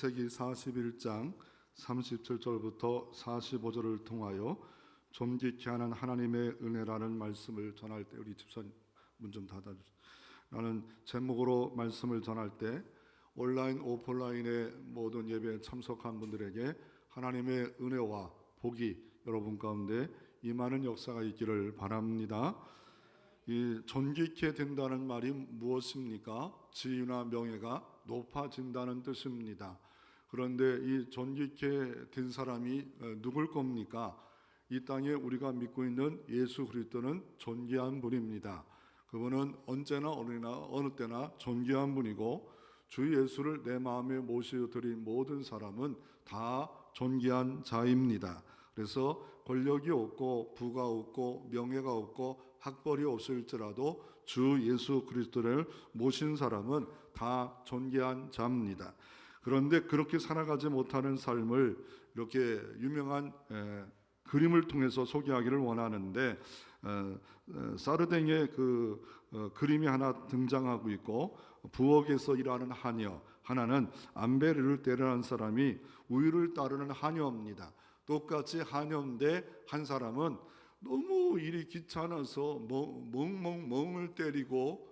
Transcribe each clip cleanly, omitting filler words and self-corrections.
창세기 41장 37절부터 45절을 통하여 존귀케 하는 하나님의 은혜라는 말씀을 전할 때, 우리 집사님 문 좀 닫아주세요. 나는 제목으로 말씀을 전할 때 온라인 오프라인의 모든 예배에 참석한 분들에게 하나님의 은혜와 복이 여러분 가운데 임하는 역사가 있기를 바랍니다. 이 존귀케 된다는 말이 무엇입니까? 지위나 명예가 높아진다는 뜻입니다. 그런데 이 존귀케 된 사람이 누굴 겁니까? 이 땅에 우리가 믿고 있는 예수 그리스도는 존귀한 분입니다. 그분은 언제나 어느 때나 존귀한 분이고, 주 예수를 내 마음에 모셔드린 모든 사람은 다 존귀한 자입니다. 그래서 권력이 없고 부가 없고 명예가 없고 학벌이 없을지라도 주 예수 그리스도를 모신 사람은 다 존귀한 자입니다. 그런데 그렇게 살아가지 못하는 삶을 이렇게 유명한 그림을 통해서 소개하기를 원하는데, 사르댕의 그림이 하나 등장하고 있고, 부엌에서 일하는 하녀, 하나는 암베르를 때려는 사람이 우유를 따르는 하녀입니다. 똑같이 하녀인데 한 사람은 너무 일이 귀찮아서 멍을 때리고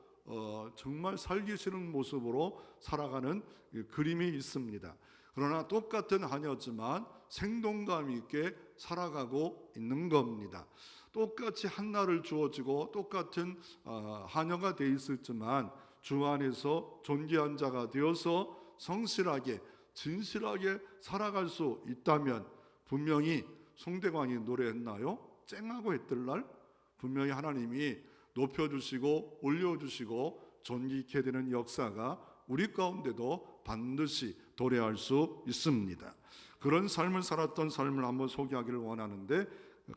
정말 살기 싫은 모습으로 살아가는 그림이 있습니다. 그러나 똑같은 하녀지만 생동감 있게 살아가고 있는 겁니다. 똑같이 한나를 주어지고 똑같은 하녀가 돼 있었지만 주 안에서 존귀한 자가 되어서 성실하게 진실하게 살아갈 수 있다면, 분명히 송대광이 노래했나요? 쨍하고 했들날 분명히 하나님이 높여주시고 올려주시고 존귀케 되는 역사가 우리 가운데도 반드시 도래할 수 있습니다. 그런 삶을 살았던 삶을 한번 소개하기를 원하는데,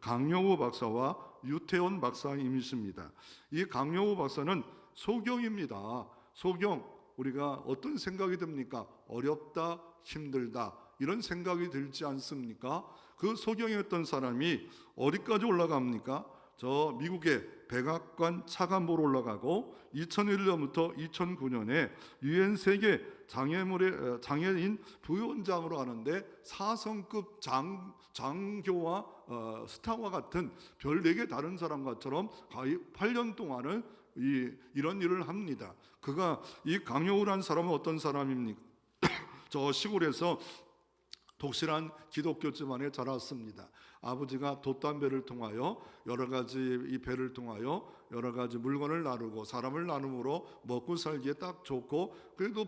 강영우 박사와 유태원 박사님이십니다. 이 강영우 박사는 소경입니다. 소경, 우리가 어떤 생각이 듭니까? 어렵다, 힘들다, 이런 생각이 들지 않습니까? 그 소경이었던 사람이 어디까지 올라갑니까? 저 미국의 백악관 차관보로 올라가고 2001년부터 2009년에 유엔 세계 장애인 부위원장으로 하는데 4성급 장교와 스타와 같은 별 4개 다른 사람과처럼 거의 8년 동안은 이런 일을 합니다. 그가 이 강요우라는 사람은 어떤 사람입니까? 저 시골에서 독실한 기독교 집안에 자랐습니다. 아버지가 돛담배를 통하여 여러 가지 이 배를 통하여 여러 가지 물건을 나누고 사람을 나눔으로 먹고 살기에 딱 좋고, 그래도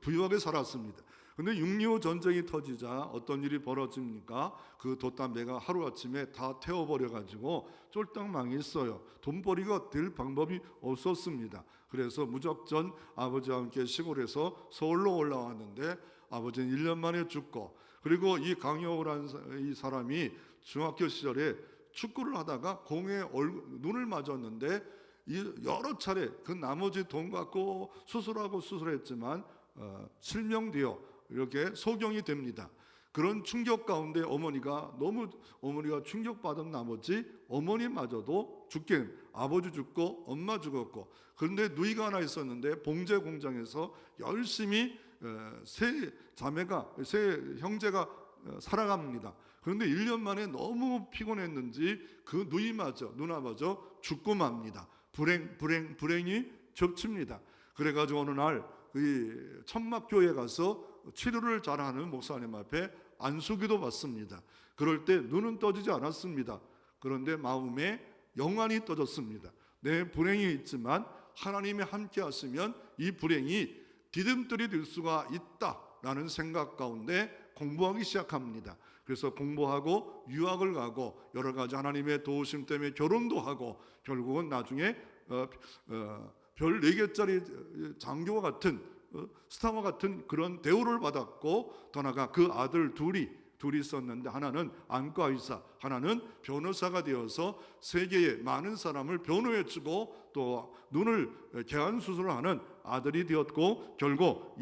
부유하게 살았습니다. 근데 6.25 전쟁이 터지자 어떤 일이 벌어집니까? 그 돛담배가 하루아침에 다 태워버려가지고 쫄딱 망했어요. 돈벌이가 될 방법이 없었습니다. 그래서 무작정 아버지와 함께 시골에서 서울로 올라왔는데, 아버지는 1년 만에 죽고, 그리고 이 강여우라는 이 사람이 중학교 시절에 축구를 하다가 공에 눈을 맞았는데, 여러 차례 그 나머지 돈 갖고 수술했지만 실명되어 이렇게 소경이 됩니다. 그런 충격 가운데 어머니가 충격받은 나머지 어머니마저도 아버지 죽고 엄마 죽었고, 그런데 누이가 하나 있었는데 봉제 공장에서 열심히 세 형제가 살아갑니다. 그런데 1년 만에 너무 피곤했는지 그 누나마저 죽고 맙니다. 불행이 겹칩니다. 그래가지고 어느 날 천막교회 가서 치료를 잘하는 목사님 앞에 안수기도 받습니다. 그럴 때 눈은 떠지지 않았습니다. 그런데 마음에 영안이 떠졌습니다. 내 불행이 있지만 하나님이 함께 하시면 이 불행이 디딤돌이 될 수가 있다라는 생각 가운데 공부하기 시작합니다. 그래서 공부하고 유학을 가고 여러 가지 하나님의 도우심 때문에 결혼도 하고, 결국은 나중에 별 4개짜리 장교와 같은 스타와 같은 그런 대우를 받았고, 더 나아가 그 아들 둘이 있었는데, 하나는 안과 의사, 하나는 변호사가 되어서 세계의 많은 사람을 변호해주고 또 눈을 개안 수술을 하는 아들이 되었고, 결국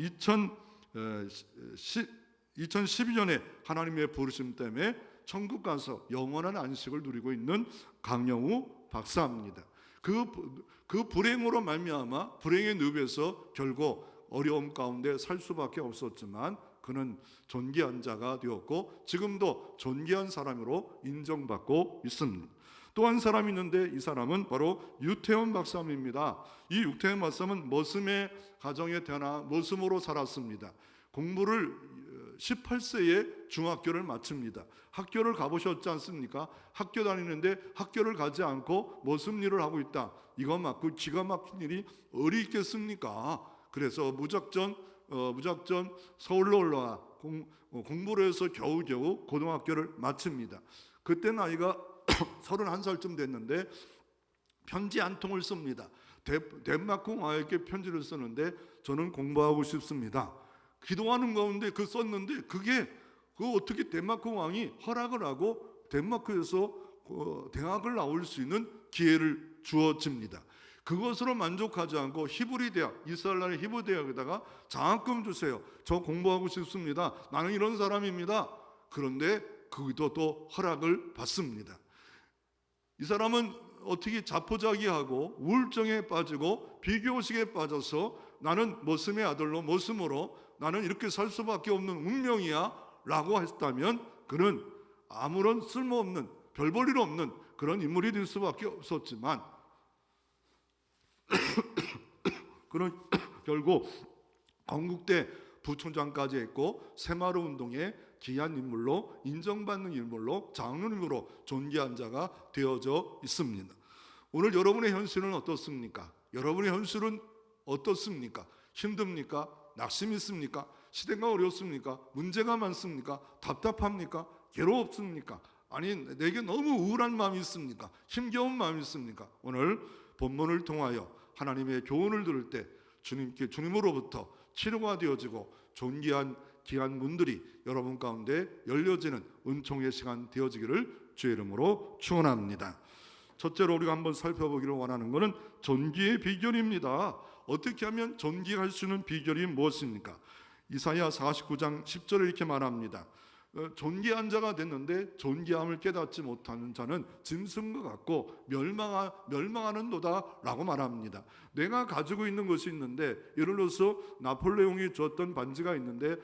2012년에 하나님의 부르심 때문에 천국 가서 영원한 안식을 누리고 있는 강영우 박사입니다. 그 불행으로 말미암아 불행의 늪에서 결국 어려움 가운데 살 수밖에 없었지만 그는 존귀한 자가 되었고 지금도 존귀한 사람으로 인정받고 있습니다. 또 한 사람이 있는데 이 사람은 바로 유태원 박사입니다. 이 유태원 박사는 머슴의 가정에 태어나 머슴으로 살았습니다. 공부를 18세에 중학교를 마칩니다. 학교를 가보셨지 않습니까? 학교 다니는데 학교를 가지 않고 머슴 일을 하고 있다. 이거 맞고 기가 막힌 일이 어디 있겠습니까? 그래서 무작정 서울로 올라와 공부를 해서 겨우겨우 고등학교를 마칩니다. 그때 나이가 31살쯤 됐는데 편지 한 통을 씁니다. 덴마크 왕에게 편지를 쓰는데 저는 공부하고 싶습니다. 기도하는 가운데 썼는데 그게 어떻게 덴마크 왕이 허락을 하고 덴마크에서 대학을 나올 수 있는 기회를 주어집니다. 그것으로 만족하지 않고 히브리 대학, 이스라엘 나라의 히브리 대학에다가 장학금 주세요. 저 공부하고 싶습니다. 나는 이런 사람입니다. 그런데 거기도 또 허락을 받습니다. 이 사람은 어떻게 자포자기하고 우울증에 빠지고 비교의식에 빠져서 나는 머슴의 아들로 머슴으로 나는 이렇게 살 수밖에 없는 운명이야 라고 했다면 그는 아무런 쓸모없는 별 볼 일 없는 그런 인물이 될 수밖에 없었지만 그는 결국 건국대 부총장까지 했고 새마을 운동의 귀한 인물로 인정받는 인물로 장로님으로 존귀한 자가 되어져 있습니다. 오늘 여러분의 현실은 어떻습니까? 여러분의 현실은 어떻습니까? 힘듭니까? 낙심 있습니까? 시대가 어렵습니까? 문제가 많습니까? 답답합니까? 괴롭습니까? 아니 내게 너무 우울한 마음이 있습니까? 힘겨운 마음이 있습니까? 오늘 본문을 통하여 하나님의 교훈을 들을 때 주님으로부터 치료가 되어지고 존귀한 귀한 문들이 여러분 가운데 열려지는 은총의 시간 되어지기를 주의 이름으로 축원합니다. 첫째로 우리가 한번 살펴보기를 원하는 것은 존귀의 비결입니다. 어떻게 하면 존귀할 수 있는 비결이 무엇입니까? 이사야 49장 10절에 이렇게 말합니다. 존귀한 자가 됐는데 존귀함을 깨닫지 못하는 자는 짐승과 같고 멸망하는도다 라고 말합니다. 내가 가지고 있는 것이 있는데 예를 들어서 나폴레옹이 줬던 반지가 있는데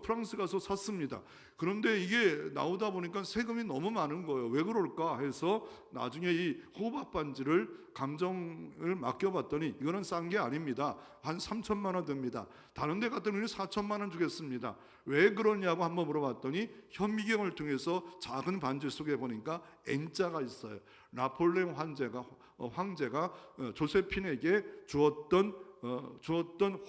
프랑스 가서 샀습니다. 그런데 이게 나오다 보니까 세금이 너무 많은 거예요. 왜 그럴까 해서 나중에 이 호박 반지를 감정을 맡겨봤더니 이거는 싼 게 아닙니다. 한 3천만 원 됩니다. 다른 데 갔더니 4천만 원 주겠습니다. 왜 그러냐고 한번 물어봤더니 현미경을 통해서 작은 반지 속에 보니까 N자가 있어요. 나폴레옹 황제가 조세핀에게 주었던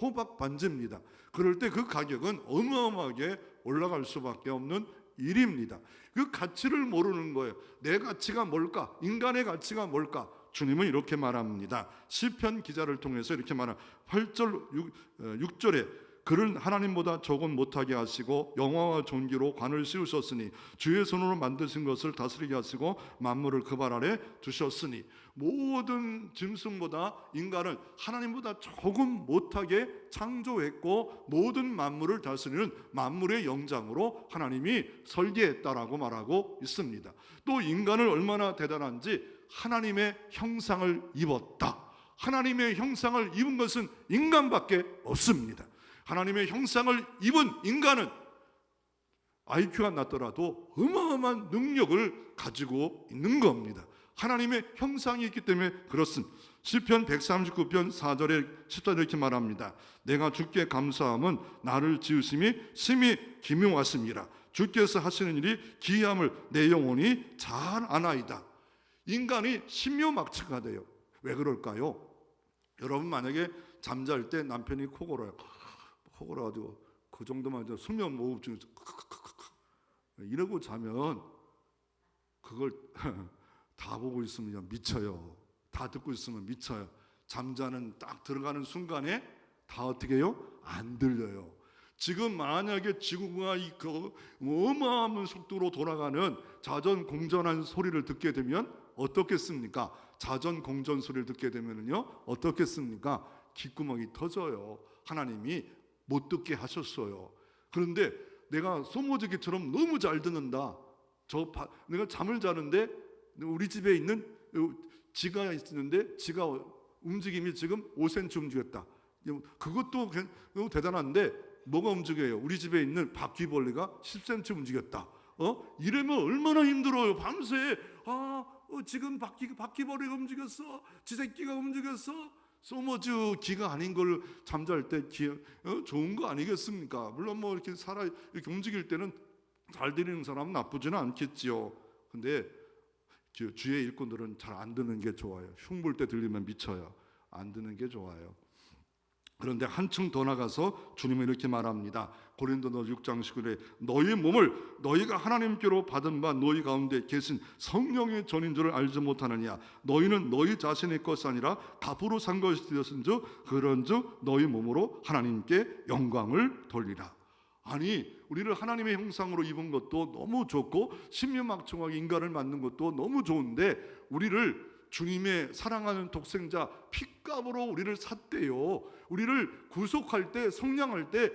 호박 반지입니다. 그럴 때 그 가격은 어마어마하게 올라갈 수밖에 없는 일입니다. 그 가치를 모르는 거예요. 내 가치가 뭘까? 인간의 가치가 뭘까? 주님은 이렇게 말합니다. 시편 기자를 통해서 이렇게 말합니다. 8절 6절에 그를 하나님보다 조금 못하게 하시고 영화와 존귀로 관을 씌우셨으니 주의 손으로 만드신 것을 다스리게 하시고 만물을 그 발 아래 두셨으니 모든 짐승보다 인간을 하나님보다 조금 못하게 창조했고 모든 만물을 다스리는 만물의 영장으로 하나님이 설계했다라고 말하고 있습니다. 또 인간을 얼마나 대단한지 하나님의 형상을 입었다. 하나님의 형상을 입은 것은 인간밖에 없습니다. 하나님의 형상을 입은 인간은 IQ가 낮더라도 어마어마한 능력을 가지고 있는 겁니다. 하나님의 형상이 있기 때문에 그렇습니다. 시편 139편 4절에 10절에 이렇게 말합니다. 내가 주께 감사함은 나를 지으심이 심히 기묘하심이라. 주께서 하시는 일이 기이함을 내 영혼이 잘 아나이다. 인간이 신묘막측가 돼요. 왜 그럴까요? 여러분 만약에 잠잘 때 남편이 코 골아요. 코 골아가지고 그 정도만 해도 수면 무호흡증 이러고 자면 그걸 다 보고 있으면 미쳐요. 다 듣고 있으면 미쳐요. 잠자는 딱 들어가는 순간에 다 어떻게 해요? 안 들려요. 지금 만약에 지구가 그 어마어마한 속도로 돌아가는 자전 공전한 소리를 듣게 되면 어떻겠습니까? 자전 공전 소리를 듣게 되면요 어떻겠습니까? 귓구멍이 터져요. 하나님이 못 듣게 하셨어요. 그런데 내가 소모지기처럼 너무 잘 듣는다. 내가 잠을 자는데 우리 집에 있는 지가 있는데 지가 움직임이 지금 5cm 움직였다. 그것도 너무 대단한데 뭐가 움직여요? 우리 집에 있는 바퀴벌레가 10cm 움직였다. 이러면 얼마나 힘들어요. 밤새 지금 바퀴벌레가 움직였어. 지새끼가 움직였어. 소머즈 기가 아닌 걸 잠잘 때 좋은 거 아니겠습니까? 물론 뭐 이렇게 이렇게 움직일 때는 잘 들리는 사람은 나쁘지는 않겠지요. 근데 주의 일꾼들은 잘 안 듣는 게 좋아요. 흉볼 때 들리면 미쳐요. 안 듣는 게 좋아요. 그런데 한층 더 나가서 주님은 이렇게 말합니다. 고린도서 6장 19절에 너희 몸을 너희가 하나님께로 받은 바 너희 가운데 계신 성령의 전인 줄을 알지 못하느냐. 너희는 너희 자신의 것이 아니라 값으로 산 것이 되었은즉 그런즉 너희 몸으로 하나님께 영광을 돌리라. 아니, 우리를 하나님의 형상으로 입은 것도 너무 좋고 신묘막청하게 인간을 만든 것도 너무 좋은데 우리를 주님의 사랑하는 독생자 핏값으로 우리를 샀대요. 우리를 구속할 때, 성량할 때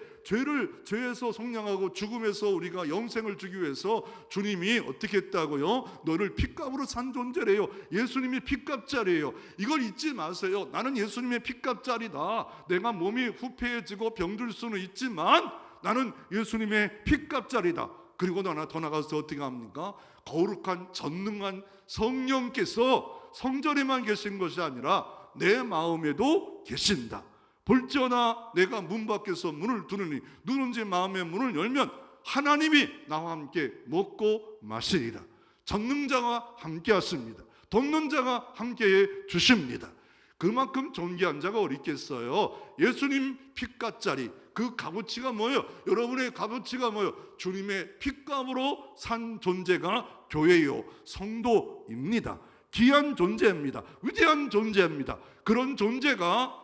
죄에서 성량하고 죽음에서 우리가 영생을 주기 위해서 주님이 어떻게 했다고요? 너를 핏값으로 산 존재래요. 예수님이 핏값짜리예요. 이걸 잊지 마세요. 나는 예수님의 핏값짜리다. 내가 몸이 후패해지고 병들 수는 있지만 나는 예수님의 핏값짜리다. 그리고 더 나가서 어떻게 합니까? 거룩한 전능한 성령께서 성전에만 계신 것이 아니라 내 마음에도 계신다. 볼지어나 내가 문 밖에서 문을 두느니 누군지 마음의 문을 열면 하나님이 나와 함께 먹고 마시리라. 전능자가 함께 하십니다. 돕는 자가 함께해 주십니다. 그만큼 존귀한 자가 어디 있겠어요? 예수님 핏값짜리 그 값어치가 뭐예요? 여러분의 값어치가 뭐예요? 주님의 핏값으로 산 존재가 교회요, 성도입니다. 귀한 존재입니다. 위대한 존재입니다. 그런 존재가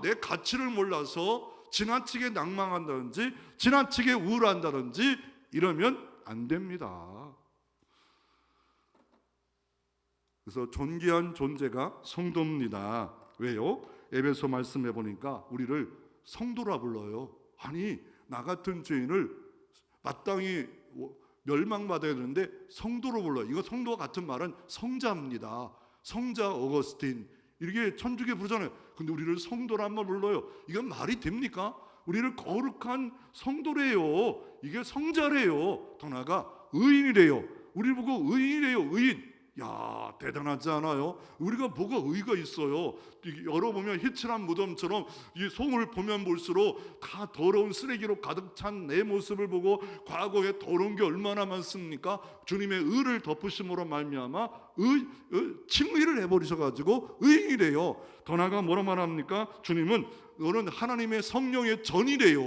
내 가치를 몰라서 지나치게 낭망한다든지 지나치게 우울한다든지 이러면 안 됩니다. 그래서 존귀한 존재가 성도입니다. 왜요? 에베소 말씀해 보니까 우리를 성도라 불러요. 아니, 나 같은 죄인을 마땅히 멸망받아야 되는데 성도로 불러요. 이거 성도와 같은 말은 성자입니다. 성자 어거스틴 이렇게 천주교 부르잖아요. 근데 우리를 성도란 불러요. 이건 말이 됩니까? 우리를 거룩한 성도래요. 이게 성자래요. 더 나아가 의인이래요. 우리 보고 의인이래요. 의인. 야, 대단하지 않아요? 우리가 뭐가 의의가 있어요? 열어보면 희칠한 무덤처럼 이 송을 보면 볼수록 다 더러운 쓰레기로 가득 찬 내 모습을 보고 과거에 더러운 게 얼마나 많습니까? 주님의 의를 덮으심으로 말미암아 칭의를 해버리셔가지고 의인이래요. 더 나아가 뭐라 말합니까? 주님은 너는 하나님의 성령의 전이래요.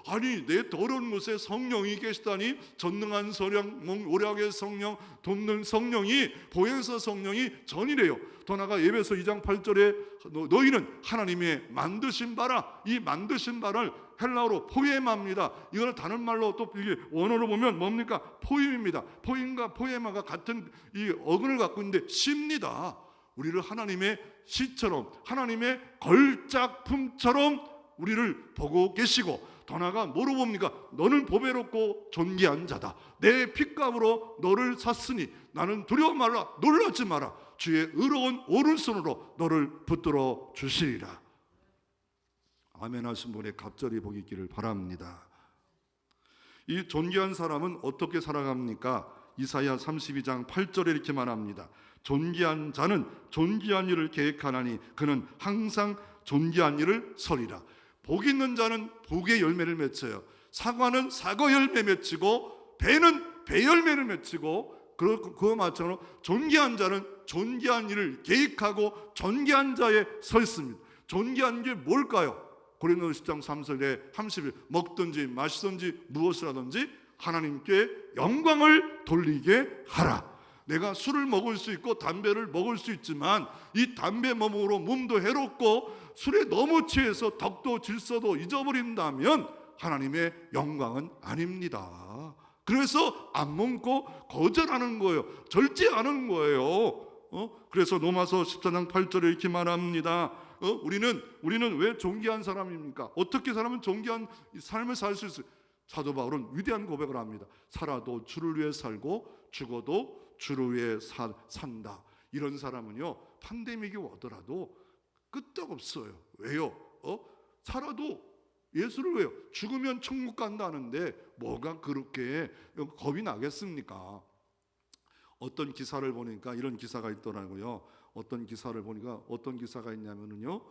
아니, 내 더러운 곳에 성령이 계시다니. 전능한 성령, 오략의 성령, 돕는 성령이, 보혜사 성령이 전이래요. 더 나아가 에베소 2장 8절에 너희는 하나님의 만드신 바라. 이 만드신 바를 헬라어로 포에마입니다. 이걸 다른 말로 또 이게 원어로 보면 뭡니까? 포임입니다. 포임과 포에마가 같은 이 어근을 갖고 있는데 시입니다. 우리를 하나님의 시처럼, 하나님의 걸작품처럼 우리를 보고 계시고, 더 나아가 뭐로 봅니까? 너는 보배롭고 존귀한 자다. 내 핏값으로 너를 샀으니 나는 두려워 말라, 놀라지 마라. 주의 의로운 오른손으로 너를 붙들어 주시리라. 아멘 하신 분의 갑절이 복이 있기를 바랍니다. 이 존귀한 사람은 어떻게 살아갑니까? 이사야 32장 8절에 이렇게 말합니다. 존귀한 자는 존귀한 일을 계획하나니 그는 항상 존귀한 일을 서리라. 복 있는 자는 복의 열매를 맺어요. 사과는 사과 열매 맺히고 배는 배 열매를 맺히고, 그거 마찬가지로 존귀한 자는 존귀한 일을 계획하고 존귀한 자에 서 있습니다. 존귀한 게 뭘까요? 고린도서 10장 3절에 30일 먹든지 마시든지 무엇을 하든지 하나님께 영광을 돌리게 하라. 내가 술을 먹을 수 있고 담배를 먹을 수 있지만 이 담배 몸으로 몸도 해롭고 술에 너무 취해서 덕도 질서도 잊어버린다면 하나님의 영광은 아닙니다. 그래서 안 먹고 거절하는 거예요. 절제하는 거예요. 그래서 로마서 14장 8절에 이렇게 말합니다. 우리는 왜 존귀한 사람입니까? 어떻게 살면 존귀한 삶을 살 수 있어요? 사도 바울은 위대한 고백을 합니다. 살아도 주를 위해 살고 죽어도 주를 위해 산다. 이런 사람은요, 팬데믹이 오더라도 끄떡없어요. 왜요? 살아도 예수를 왜요? 죽으면 천국 간다는데 뭐가 그렇게 겁이 나겠습니까? 어떤 기사를 보니까 이런 기사가 있더라고요. 어떤 기사를 보니까 어떤 기사가 있냐면요,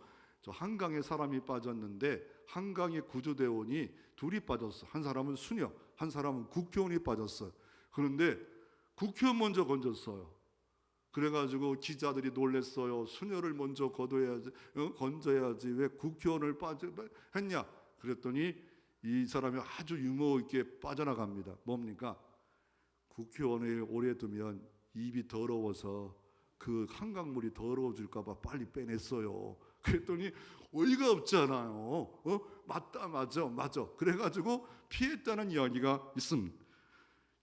저 한강에 사람이 빠졌는데 한강에 구조대원이 둘이 빠졌어. 한 사람은 수녀, 한 사람은 국회의원이 빠졌어요. 그런데 국회의원 먼저 건졌어요. 그래가지고 기자들이 놀랬어요. 수녀를 먼저 건져야지 왜 국회의원을 했냐? 그랬더니 이 사람이 아주 유머 있게 빠져나갑니다. 뭡니까? 국회의원을 오래 두면 입이 더러워서 그 한강물이 더러워질까 봐 빨리 빼냈어요. 그랬더니 어이가 없잖아요. 맞다, 맞아. 그래가지고 피했다는 이야기가 있습니다.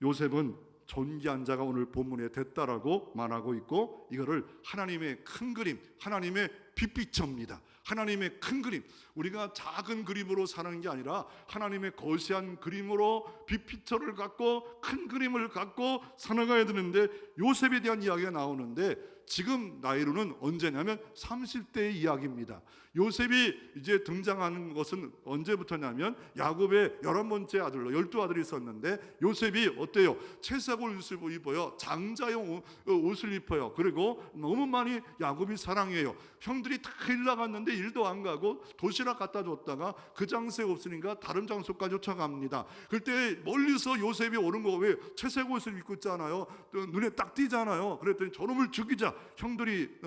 요셉은 존귀한 자가 오늘 본문에 됐다라고 말하고 있고, 이거를 하나님의 큰 그림, 하나님의 빅피처입니다. 하나님의 큰 그림, 우리가 작은 그림으로 사는 게 아니라 하나님의 거시한 그림으로 빅피처를 갖고 큰 그림을 갖고 살아가야 되는데, 요셉에 대한 이야기가 나오는데 지금 나이로는 언제냐면 30대의 이야기입니다. 요셉이 이제 등장하는 것은 언제부터냐면 야곱의 11번째 아들로 12아들이 있었는데, 요셉이 어때요? 채색 옷을 입어요. 장자용 옷을 입어요. 그리고 너무 많이 야곱이 사랑해요. 형들이 다 일 나갔는데 일도 안 가고 도시락 갖다 줬다가 그 장소에 없으니까 다른 장소까지 쫓아갑니다. 그때 멀리서 요셉이 오는 거, 왜 채색 옷을 입고 있잖아요. 눈에 딱 띄잖아요. 그랬더니 저놈을 죽이자. 형들이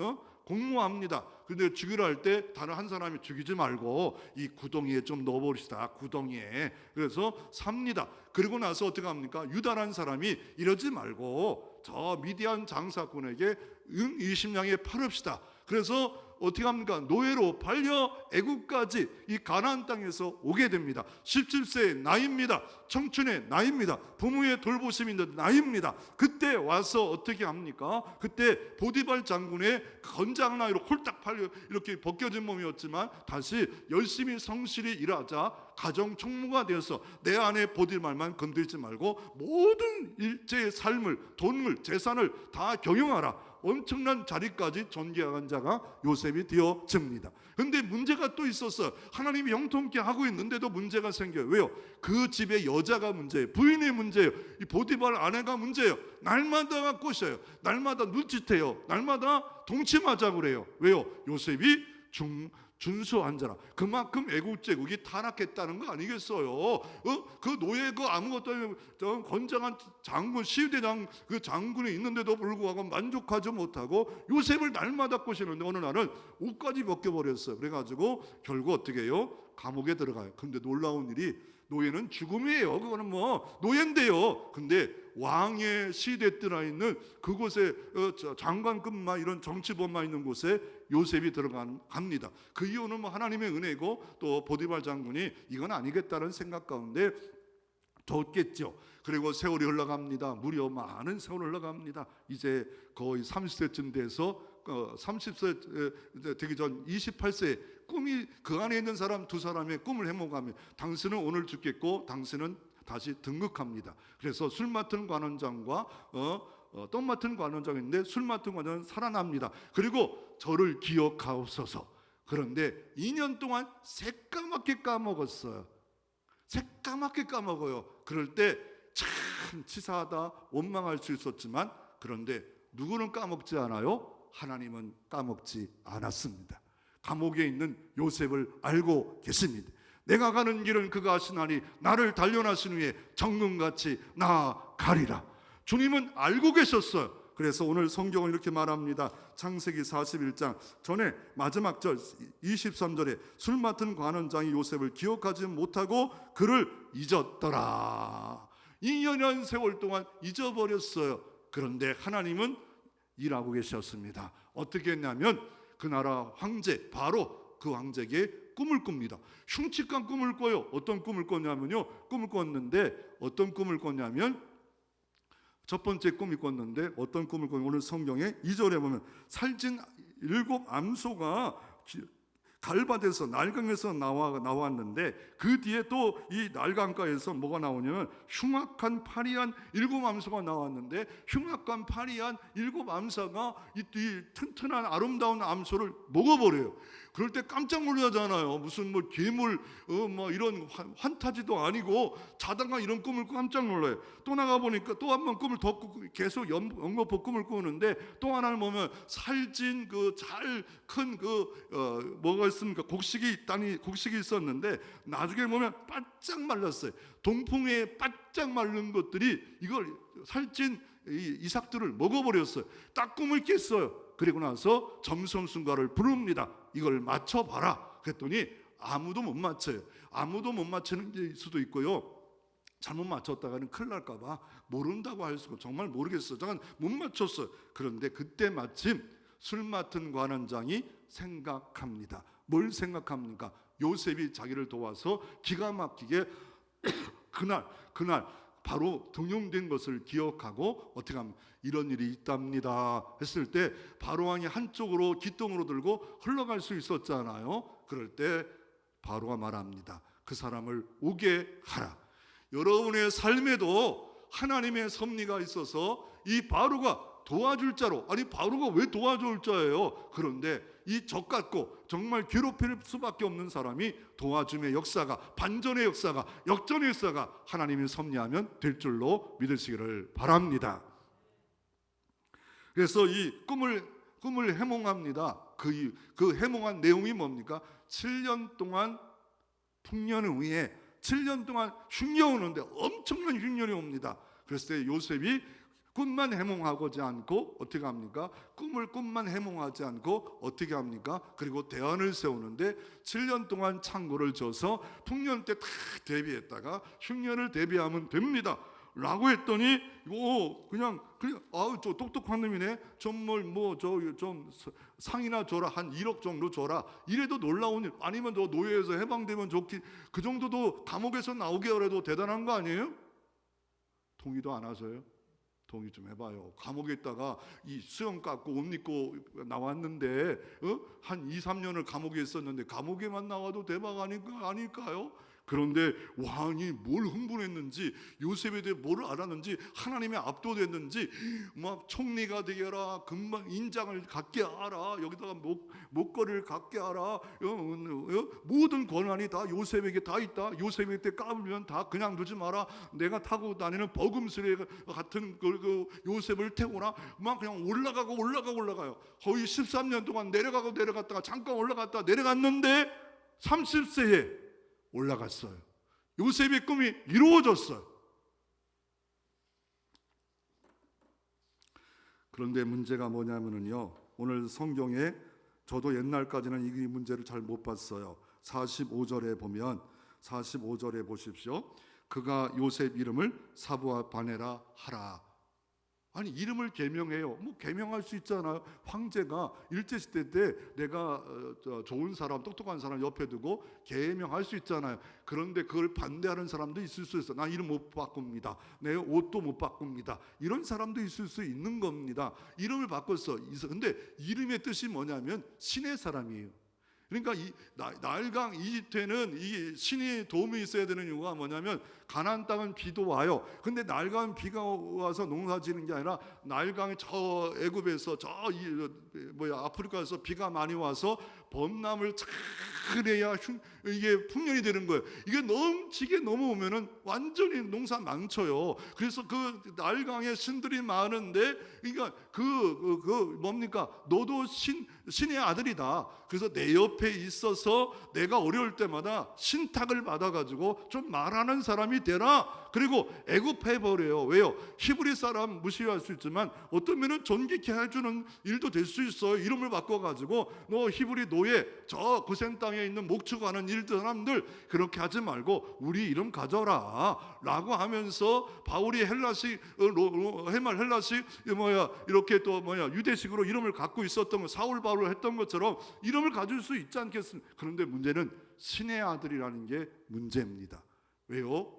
공모합니다. 근데 죽이려 할 때 다른 한 사람이 죽이지 말고 이 구덩이에 좀 넣어버리시다. 구덩이에. 그래서 삽니다. 그리고 나서 어떻게 합니까? 유다라는 사람이 이러지 말고 저 미디안 장사꾼에게 20냥에 팔읍시다. 그래서 어떻게 합니까? 노예로 팔려 애국까지 이 가나안 땅에서 오게 됩니다. 17세의 나이입니다. 청춘의 나이입니다. 부모의 돌보심이 있는 나이입니다. 그때 와서 어떻게 합니까? 그때 보디발 장군의 건장한 나이로 홀딱 팔려 이렇게 벗겨진 몸이었지만 다시 열심히 성실히 일하자 가정 총무가 되어서 내 아내 보디발만 건들지 말고 모든 일제의 삶을, 돈을, 재산을 다 경영하라. 엄청난 자리까지 존귀한 자가 요셉이 되어집니다. 그런데 문제가 또 있었어요. 하나님이 형통케 하고 있는데도 문제가 생겨요. 왜요? 그 집의 여자가 문제예요. 부인의 문제예요. 이 보디발 아내가 문제예요. 날마다 꼬셔요. 날마다 눈짓해요. 날마다 동침하자고 그래요. 왜요? 요셉이 준수한 자라. 그만큼 애국 제국이 타락했다는 거 아니겠어요? 그 노예 그 아무것도 건장한 장군, 시위대장 그 장군이 있는데도 불구하고 만족하지 못하고 요셉을 날마다 꼬시는데 어느 날은 옷까지 벗겨버렸어요. 그래가지고 결국 어떻게 해요? 감옥에 들어가요. 근데 놀라운 일이, 노예는 죽음이에요. 그거는 뭐 노예인데요. 근데 왕의 시대 들어 있는 그곳에 장관급만 이런 정치범만 있는 곳에 요셉이 들어갑니다. 그 이유는 뭐 하나님의 은혜고 또 보디발 장군이 이건 아니겠다는 생각 가운데 뒀겠죠. 그리고 세월이 흘러갑니다. 무려 많은 세월이 흘러갑니다. 이제 거의 30세쯤 돼서 30세 되기 전 28세 꿈이 그 안에 있는 사람 두 사람의 꿈을 해몽합니다. 당신은 오늘 죽겠고 당신은 다시 등극합니다. 그래서 술 맡은 관원장과 떡 맡은 관원장인데 술 맡은 관원장은 살아납니다. 그리고 저를 기억하옵소서. 그런데 2년 동안 새까맣게 까먹었어요. 새까맣게 까먹어요. 그럴 때 참 치사하다, 원망할 수 있었지만, 그런데 누구는 까먹지 않아요? 하나님은 까먹지 않았습니다. 감옥에 있는 요셉을 알고 계십니다. 내가 가는 길은 그가 아시나니 나를 단련하신 후에 정금같이 나아가리라. 주님은 알고 계셨어요. 그래서 오늘 성경은 이렇게 말합니다. 창세기 41장 전에 마지막 절 23절에 술 맡은 관원장이 요셉을 기억하지 못하고 그를 잊었더라. 2년여 세월 동안 잊어버렸어요. 그런데 하나님은 일하고 계셨습니다. 어떻게 했냐면 그 나라 황제, 바로 그 황제에게 꿈을 꿉니다. 흉측한 꿈을 꿔요. 어떤 꿈을 꿨냐면요, 꿈을 꿨는데 어떤 꿈을 꿨냐면 첫 번째 꿈이 꿨는데 어떤 꿈을 꿨냐면 오늘 성경에 2절에 보면 살찐 7 암소가 갈밭에서 날강에서 나왔는데 그 뒤에 또 이 날강가에서 뭐가 나오냐면 흉악한 파리한 7 암소가 나왔는데 흉악한 파리한 7 암소가 이 튼튼한 아름다운 암소를 먹어버려요. 그럴 때 깜짝 놀라잖아요. 무슨 뭐 괴물 뭐 이런 환타지도 아니고 자다가 이런 꿈을 깜짝 놀라요. 또 나가 보니까 또 한 번 꿈을 더 꾸고 계속 연거푸 꿈을 꾸는데 또 하나를 보면 살찐 그 잘 큰 뭐가 있습니까? 곡식이 있었는데 나중에 보면 바짝 말랐어요. 동풍에 바짝 마른 것들이 이걸 살찐 이삭들을 먹어버렸어요. 딱 꿈을 깼어요. 그리고 나서 점성순가를 부릅니다. 이걸 맞춰봐라. 그랬더니 아무도 못 맞춰요. 아무도 못 맞추는 수도 있고요. 잘못 맞췄다가는 큰일 날까봐 모른다고 할 수가 정말 모르겠어요. 잠깐 못 맞췄어요. 그런데 그때 마침 술 맡은 관원장이 생각합니다. 뭘 생각합니까? 요셉이 자기를 도와서 기가 막히게 그날 바로 등용된 것을 기억하고 어떻게 하면 이런 일이 있답니다 했을 때 바로왕이 한쪽으로 기똥으로 들고 흘러갈 수 있었잖아요. 그럴 때 바로가 말합니다. 그 사람을 오게 하라. 여러분의 삶에도 하나님의 섭리가 있어서 이 바로가 도와줄 자로, 아니 바로가 왜 도와줄 자예요? 그런데 이 적같고 정말 괴롭힐 수밖에 없는 사람이 도와줌의 역사가, 반전의 역사가, 역전의 역사가 하나님이 섭리하면 될 줄로 믿으시기를 바랍니다. 그래서 이 꿈을 해몽합니다. 그 해몽한 내용이 뭡니까? 7년 동안 풍년 후에 7년 동안 흉년이 오는데 엄청난 흉년이 옵니다. 그랬을 때 요셉이 꿈만 해몽하고지 않고 어떻게 합니까? 꿈만 해몽하지 않고 어떻게 합니까? 그리고 대안을 세우는데 7년 동안 창고를 져서 풍년 때 다 대비했다가 흉년을 대비하면 됩니다 라고 했더니 그냥 저 똑똑한 놈이네. 좀 상이나 줘라. 한 1억 정도 줘라. 이래도 놀라운 일. 아니면 저 노예에서 해방되면 좋기. 그 정도도 감옥에서 나오게 하래도 대단한 거 아니에요? 동의도 안 하세요? 동의 좀 해봐요. 감옥에 있다가 이 수염 깎고 옷 입고 나왔는데 한 2, 3년을 감옥에 있었는데 감옥에만 나와도 대박 아닐까요? 그런데 왕이 뭘 흥분했는지 요셉에 대해 뭘 알았는지 하나님의 압도됐는지 막 총리가 되게라, 금방 인장을 갖게 하라, 여기다가 목걸이를 갖게 하라, 모든 권한이 다 요셉에게 다 있다. 요셉에게 까불면 다 그냥 두지 마라. 내가 타고 다니는 버금스레 같은 그 요셉을 태우라. 막 그냥 올라가요. 거의 13년 동안 내려갔다가 잠깐 올라갔다가 내려갔는데 30세에 올라갔어요. 요셉의 꿈이 이루어졌어요. 그런데 문제가 뭐냐면요, 오늘 성경에 저도 옛날까지는 이 문제를 잘 못 봤어요. 45절에 보면 45절에 보십시오. 그가 요셉 이름을 사부와 바네라 하라. 아니 이름을 개명해요. 뭐 개명할 수 있잖아요. 황제가 일제시대 때 내가 좋은 사람, 똑똑한 사람 옆에 두고 개명할 수 있잖아요. 그런데 그걸 반대하는 사람도 있을 수 있어. 나 이름 못 바꿉니다. 내 옷도 못 바꿉니다. 이런 사람도 있을 수 있는 겁니다. 이름을 바꿨어. 근데 이름의 뜻이 뭐냐면 신의 사람이에요. 그러니까 이 나일강 이집트에는 이 신의 도움이 있어야 되는 이유가 뭐냐면 가나안 땅은 비도 와요. 근데 나일강은 비가 와서 농사지는 게 아니라 나일강이 저 애굽에서 아프리카에서 비가 많이 와서 범람을 잘 해야 이게 풍년이 되는 거예요. 이게 넘치게 넘어오면은 완전히 농사 망쳐요. 그래서 그 나일강에 신들이 많은데, 그러니까 뭡니까? 너도 신의 아들이다. 그래서 내 옆에 있어서 내가 어려울 때마다 신탁을 받아가지고 좀 말하는 사람이 되라. 그리고 애굽해버려요. 왜요? 히브리 사람 무시할 수 있지만 어떤 면은 존귀케 해주는 일도 될 수 있어요. 이름을 바꿔가지고 너 히브리 노예, 저 고센 땅에 있는 목축하는 일들 사람들 그렇게 하지 말고 우리 이름 가져라 라고 하면서 바울이 헬라식 이렇게 또 유대식으로 이름을 갖고 있었던 거, 사울 바울을 했던 것처럼 이름을 가질 수 있지 않겠습니까? 그런데 문제는 신의 아들이라는 게 문제입니다. 왜요?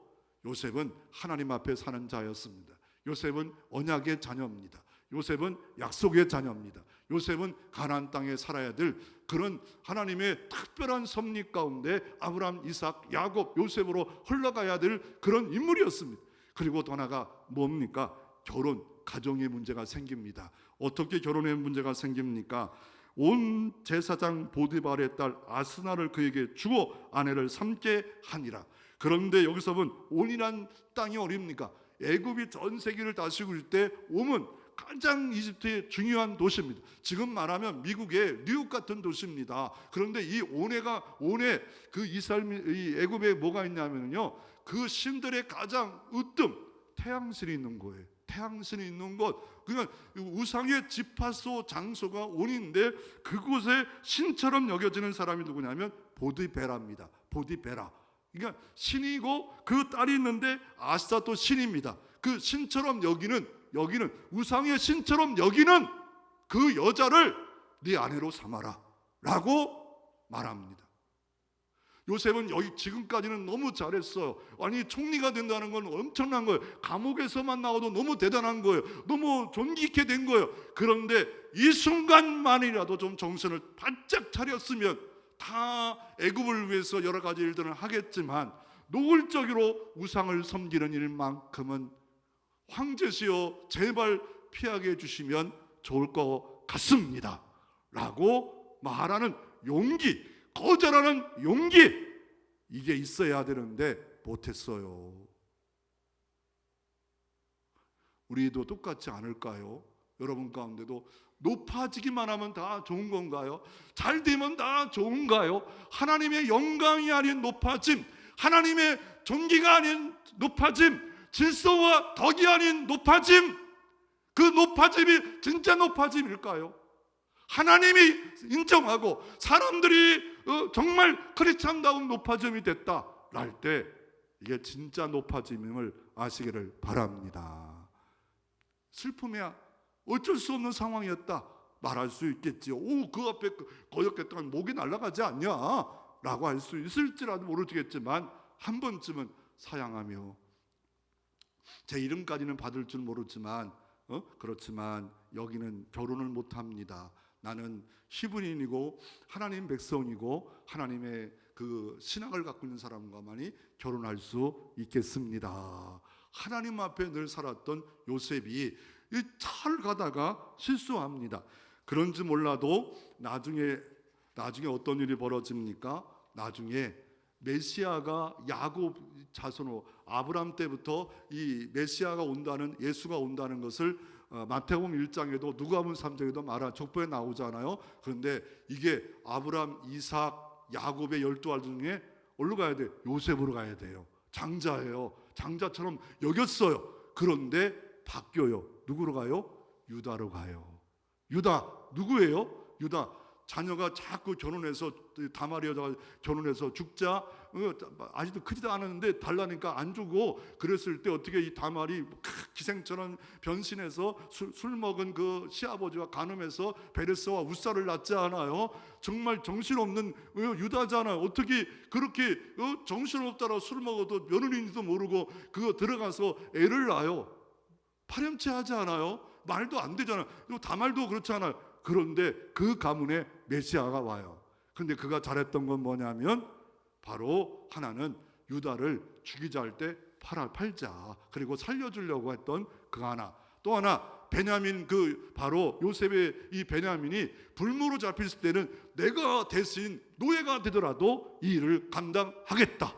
요셉은 하나님 앞에 사는 자였습니다. 요셉은 언약의 자녀입니다. 요셉은 약속의 자녀입니다. 요셉은 가나안 땅에 살아야 될 그런 하나님의 특별한 섭리 가운데 아브라함, 이삭, 야곱, 요셉으로 흘러가야 될 그런 인물이었습니다. 그리고 또 하나가 뭡니까? 결혼, 가정의 문제가 생깁니다. 어떻게 결혼의 문제가 생깁니까? 온 제사장 보디발의 딸 아스나를 그에게 주고 아내를 삼게 하니라. 그런데 여기서 보면 온이란 땅이 어딥니까? 애굽이 전 세계를 다스리고 있을 때 옴은 가장 이집트의 중요한 도시입니다. 지금 말하면 미국의 뉴욕 같은 도시입니다. 그런데 이 온의 그 이 애굽에 뭐가 있냐면요, 그 신들의 가장 으뜸 태양신이 있는 거예요. 태양신이 있는 곳, 그러니까 우상의 집합소 장소가 온인데 그곳에 신처럼 여겨지는 사람이 누구냐면 보디베라입니다. 보디베라. 그러니까 신이고 그 딸이 있는데 아스타도 신입니다. 그 신처럼 여기는 우상의 신처럼 여기는 그 여자를 네 아내로 삼아라 라고 말합니다. 요셉은 여기 지금까지는 너무 잘했어요. 아니 총리가 된다는 건 엄청난 거예요. 감옥에서만 나와도 너무 대단한 거예요. 너무 존귀케 된 거예요. 그런데 이 순간만이라도 좀 정신을 바짝 차렸으면 다 애굽을 위해서 여러 가지 일들을 하겠지만 노골적으로 우상을 섬기는 일만큼은 황제시여 제발 피하게 해주시면 좋을 것 같습니다 라고 말하는 용기, 거절하는 용기, 이게 있어야 되는데 못했어요. 우리도 똑같지 않을까요? 여러분 가운데도 높아지기만 하면 다 좋은 건가요? 잘 되면 다 좋은가요? 하나님의 영광이 아닌 높아짐, 하나님의 존귀가 아닌 높아짐, 질서와 덕이 아닌 높아짐, 그 높아짐이 진짜 높아짐일까요? 하나님이 인정하고 사람들이 정말 크리스찬다운 높아짐이 됐다 할 때 이게 진짜 높아짐임을 아시기를 바랍니다. 슬픔이야 어쩔 수 없는 상황이었다 말할 수 있겠지요. 그 앞에 거역했던 목이 날아가지 않냐 라고 할 수 있을지라도 모르겠지만 한 번쯤은 사양하며 제 이름까지는 받을 줄 모르지만 그렇지만 여기는 결혼을 못합니다. 나는 히브리인이고 하나님 백성이고 하나님의 그 신앙을 갖고 있는 사람과만이 결혼할 수 있겠습니다. 하나님 앞에 늘 살았던 요셉이 잘 가다가 실수합니다. 그런지 몰라도 나중에 어떤 일이 벌어집니까? 나중에 메시아가 야곱 자손으로 아브람 때부터 이 메시아가 온다는, 예수가 온다는 것을 마태복음 1장에도 누가복음 3장에도 말한 족보에 나오잖아요. 그런데 이게 아브람, 이삭, 야곱의 12아들 중에 어디로 가야 돼? 요셉으로 가야 돼요. 장자예요. 장자처럼 여겼어요. 그런데 바뀌어요. 누구로 가요? 유다로 가요. 유다 누구예요? 유다 자녀가 자꾸 결혼해서 다말이 여자가 결혼해서 죽자 아직도 크지도 않았는데 달라니까 안 주고 그랬을 때 어떻게 이 다말이 기생처럼 변신해서 술 먹은 그 시아버지와 간음해서 베레스와 우사를 낳지 않아요? 정말 정신없는 유다잖아요. 어떻게 그렇게 정신없다라고 술 먹어도 며느리인지도 모르고 그거 들어가서 애를 낳아요. 파렴치하지 않아요? 말도 안 되잖아요. 다말도 그렇지 않아요. 그런데 그 가문에 메시아가 와요. 그런데 그가 잘했던 건 뭐냐면 바로 하나는 유다를 죽이자 할 때 팔자. 그리고 살려주려고 했던 그 하나. 또 하나 베냐민 바로 요셉의 이 베냐민이 불무로 잡혔을 때는 내가 대신 노예가 되더라도 이 일을 감당하겠다.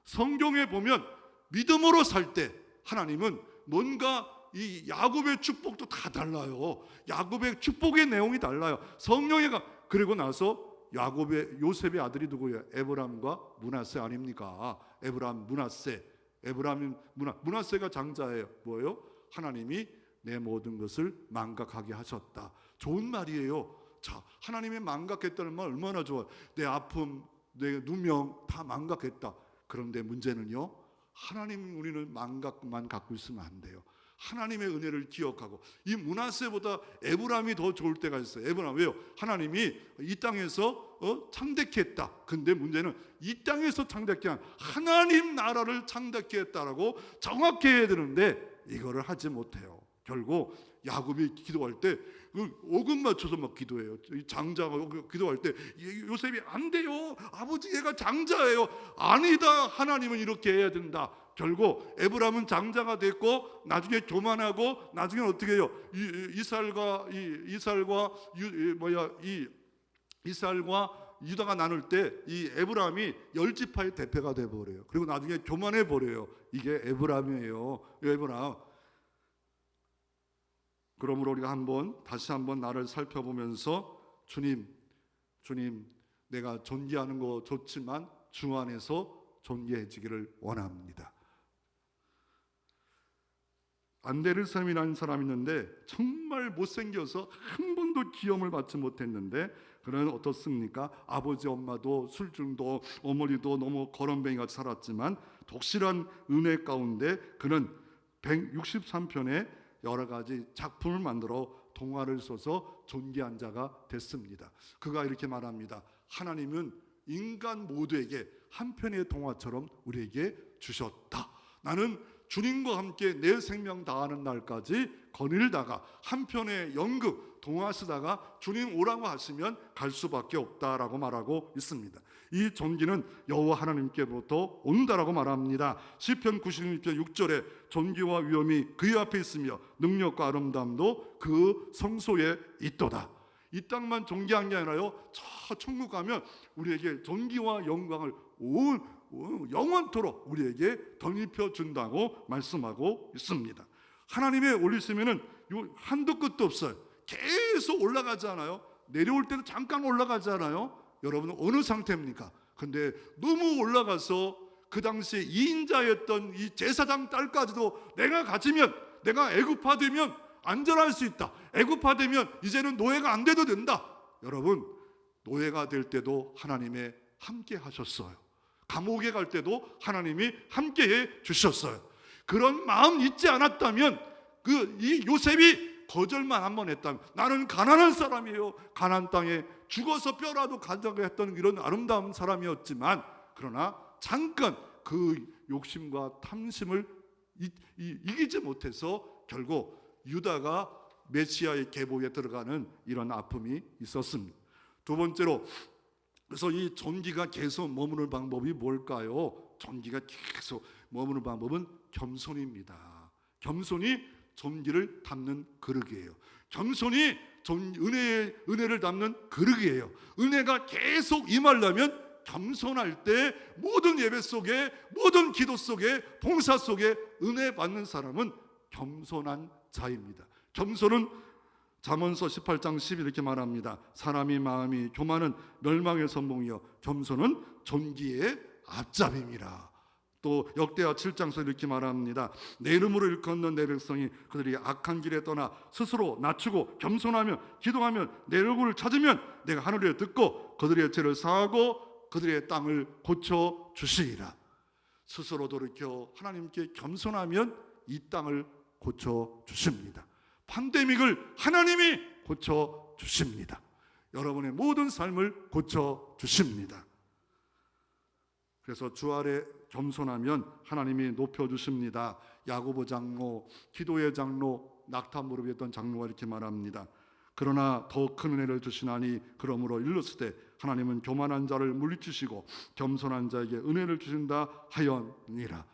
성경에 보면 믿음으로 살 때 하나님은 뭔가 이 야곱의 축복도 다 달라요. 야곱의 축복의 내용이 달라요. 성령이가 그리고 나서 요셉의 아들이 누구예요? 에브람과 므낫세 아닙니까? 에브람, 므낫세. 므낫세가 장자예요. 뭐예요? 하나님이 내 모든 것을 망각하게 하셨다. 좋은 말이에요. 자, 하나님이 망각했다는 말 얼마나 좋아요. 내 아픔, 내 누명 다 망각했다. 그런데 문제는요, 하나님 우리는 망각만 갖고 있으면 안 돼요. 하나님의 은혜를 기억하고 이 므낫세보다 에브람이 더 좋을 때가 있어요. 에브람 왜요? 하나님이 이 땅에서 창대케 했다. 근데 문제는 이 땅에서 창대케 한 하나님 나라를 창대케 했다라고 정확히 해야 되는데 이거를 하지 못해요. 결국 야곱이 기도할 때 오금 맞춰서 막 기도해요. 장자가 기도할 때 요셉이 안 돼요. 아버지 얘가 장자예요. 아니다. 하나님은 이렇게 해야 된다. 결국 에브람은 장자가 됐고 나중에 교만하고 나중에 어떻게 해요? 이살과 이스라엘과 유다가 나눌 때 이 에브라임이 10지파의 대표가 돼버려요. 그리고 나중에 교만해버려요. 이게 에브라임이에요. 에브라임. 그러므로 우리가 다시 한번 나를 살펴보면서 주님, 내가 존귀하는 거 좋지만 주 안에서 존귀해지기를 원합니다. 안데르셈이라는 사람이 있는데 정말 못생겨서 한 번도 기염을 받지 못했는데, 그는 어떻습니까? 아버지 엄마도 술중도, 어머니도 너무 거렁뱅이같이 살았지만 독실한 은혜 가운데 그는 163편의 여러 가지 작품을 만들어 동화를 써서 존귀한 자가 됐습니다. 그가 이렇게 말합니다. 하나님은 인간 모두에게 한 편의 동화처럼 우리에게 주셨다. 나는 주님과 함께 내 생명 다하는 날까지 거닐다가 한 편의 연극 동화 쓰다가 주님 오라고 하시면 갈 수밖에 없다라고 말하고 있습니다. 이 존귀는 여호와 하나님께로부터 온다라고 말합니다. 시편 96편 6절에 존귀와 위엄이 그의 앞에 있으며 능력과 아름다움도 그 성소에 있도다. 이 땅만 존귀한 게 아니라요, 저 천국 가면 우리에게 존귀와 영광을 영원토록 우리에게 덧입혀 준다고 말씀하고 있습니다. 하나님의 올리시면은 한도 끝도 없어요. 계속 올라가잖아요. 내려올 때도 잠깐 올라가잖아요. 여러분은 어느 상태입니까? 근데 너무 올라가서 그 당시에 2인자였던 이 제사장 딸까지도 내가 가지면, 내가 애굽화되면 안전할 수 있다. 애굽화되면 이제는 노예가 안 돼도 된다. 여러분, 노예가 될 때도 하나님의 함께 하셨어요. 감옥에 갈 때도 하나님이 함께해 주셨어요. 그런 마음 잊지 않았다면, 이 요셉이 거절만 한번 했다면, 나는 가난한 사람이에요. 가나안 땅에 죽어서 뼈라도 가져가 했던 이런 아름다운 사람이었지만, 그러나 잠깐 그 욕심과 탐심을 이기지 못해서 결국 유다가 메시아의 계보에 들어가는 이런 아픔이 있었습니다. 두 번째로, 그래서 이 존귀가 계속 머무는 방법이 뭘까요? 존귀가 계속 머무는 방법은 겸손입니다. 겸손이 존귀를 담는 그릇이에요. 겸손이 은혜를 담는 그릇이에요. 은혜가 계속 임하려면 겸손할 때 모든 예배 속에, 모든 기도 속에, 봉사 속에 은혜 받는 사람은 겸손한 자입니다. 겸손은 잠언서 18장 10 이렇게 말합니다. 사람이 마음이 교만은 멸망의 선봉이요 겸손은 존귀의 앞잡임이라. 또 역대하 7장에서 이렇게 말합니다. 내 이름으로 일컫는 내 백성이 그들이 악한 길에 떠나 스스로 낮추고 겸손하며 기도하면 내 얼굴을 찾으면 내가 하늘에 듣고 그들의 죄를 사하고 그들의 땅을 고쳐 주시리라. 스스로 돌이켜 하나님께 겸손하면 이 땅을 고쳐 주십니다. 팬데믹을 하나님이 고쳐 주십니다. 여러분의 모든 삶을 고쳐 주십니다. 그래서 주 아래 겸손하면 하나님이 높여 주십니다. 야고보 장로, 기도의 장로, 낙타 무릎이었던 장로가 이렇게 말합니다. 그러나 더 큰 은혜를 주시나니 그러므로 일렀을 때 하나님은 교만한 자를 물리치시고 겸손한 자에게 은혜를 주신다 하였니라.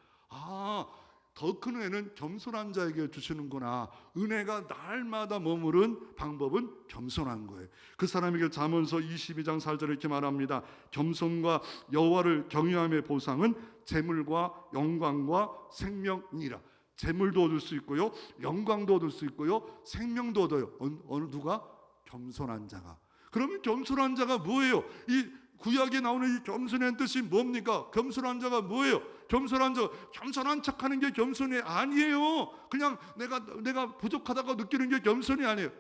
더 큰 은혜는 겸손한 자에게 주시는구나. 은혜가 날마다 머무른 방법은 겸손한 거예요. 그 사람에게 잠언서 22장 4절에 이렇게 말합니다. 겸손과 여호와를 경외함의 보상은 재물과 영광과 생명이라. 재물도 얻을 수 있고요, 영광도 얻을 수 있고요, 생명도 얻어요. 누가? 겸손한 자가. 그러면 겸손한 자가 뭐예요? 이 구약에 나오는 이 겸손의 뜻이 뭡니까? 겸손한 자가 뭐예요? 겸손한 척하는 게 겸손이 아니에요. 그냥 내가 부족하다고 느끼는 게 겸손이 아니에요.